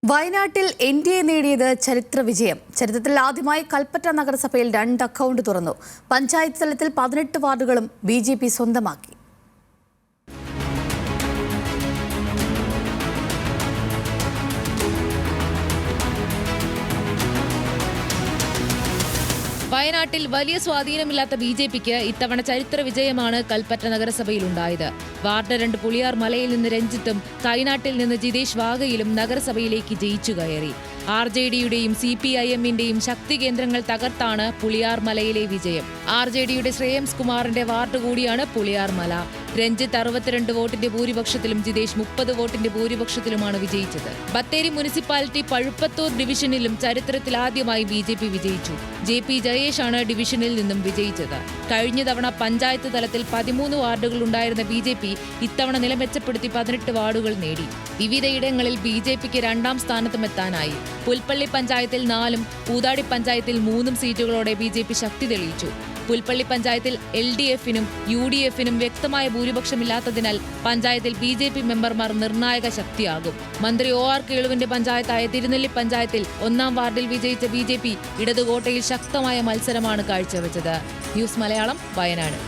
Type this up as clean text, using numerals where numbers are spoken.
വയനാട്ടിൽ എൻഡിഎ നേടിയത് ചരിത്ര വിജയം. ചരിത്രത്തിൽ ആദ്യമായി കൽപ്പറ്റ നഗരസഭയിൽ 2 അക്കൗണ്ട് തുറന്നു. പഞ്ചായത്ത് തലത്തിൽ 18 വാർഡുകളും ബിജെപി സ്വന്തമാക്കി. വയനാട്ടിൽ വലിയ സ്വാധീനമില്ലാത്ത ബിജെപിക്ക് ഇത്തവണ ചരിത്ര വിജയമാണ് കൽപ്പറ്റ നഗരസഭയിലുണ്ടായത്. വാർഡ് 2 പുളിയാർ മലയിൽ നിന്ന് രഞ്ജിത്തും കൈനാട്ടിൽ നിന്ന് ജിതേഷ് വാഗയിലും നഗരസഭയിലേക്ക് ജയിച്ചു കയറി. RJDയുടെയും CPIMന്റെയും ശക്തി കേന്ദ്രങ്ങൾ തകർത്താണ് പുളിയാർ മലയിലെ വിജയം. RJDയുടെ ശ്രേയംസ് കുമാറിന്റെ വാർഡ് കൂടിയാണ് പുളിയാർ മല. രഞ്ജിത്ത് 62 വോട്ടിന്റെ ഭൂരിപക്ഷത്തിലും ജിതേഷ് 30 വോട്ടിന്റെ ഭൂരിപക്ഷത്തിലുമാണ് വിജയിച്ചത്. ബത്തേരി മുനിസിപ്പാലിറ്റി പഴുപ്പത്തൂർ ഡിവിഷനിലും ചരിത്രത്തിലാദ്യമായി ബിജെപി വിജയിച്ചു. JP ജയേഷാണ് ഡിവിഷനിൽ നിന്നും വിജയിച്ചത്. കഴിഞ്ഞ തവണ പഞ്ചായത്ത് തലത്തിൽ 13 വാർഡുകൾ ഉണ്ടായിരുന്ന ബിജെപി ഇത്തവണ നില മെച്ചപ്പെടുത്തി 18 വാർഡുകൾ നേടി. വിവിധയിടങ്ങളിൽ ബിജെപിക്ക് 2ാം സ്ഥാനത്തുമെത്താനായി. പുൽപ്പള്ളി പഞ്ചായത്തിൽ 4ഉം പൂതാടി പഞ്ചായത്തിൽ 3ഉം സീറ്റുകളോടെ ബിജെപി ശക്തി തെളിയിച്ചു. പുൽപ്പള്ളി പഞ്ചായത്തിൽ LDFനും UDFനും വ്യക്തമായ ഭൂരിപക്ഷമില്ലാത്തതിനാൽ പഞ്ചായത്തിൽ ബിജെപി മെമ്പർമാർ നിർണായക ശക്തിയാകും. മന്ത്രി OR കേളുവിന്റെ പഞ്ചായത്തായ തിരുനെല്ലി പഞ്ചായത്തിൽ 1ാം വാർഡിൽ വിജയിച്ച ബിജെപി ഇടതുകോട്ടയിൽ ശക്തമായ മത്സരമാണ് കാഴ്ചവെച്ചത്. ന്യൂസ് മലയാളം, വയനാട്.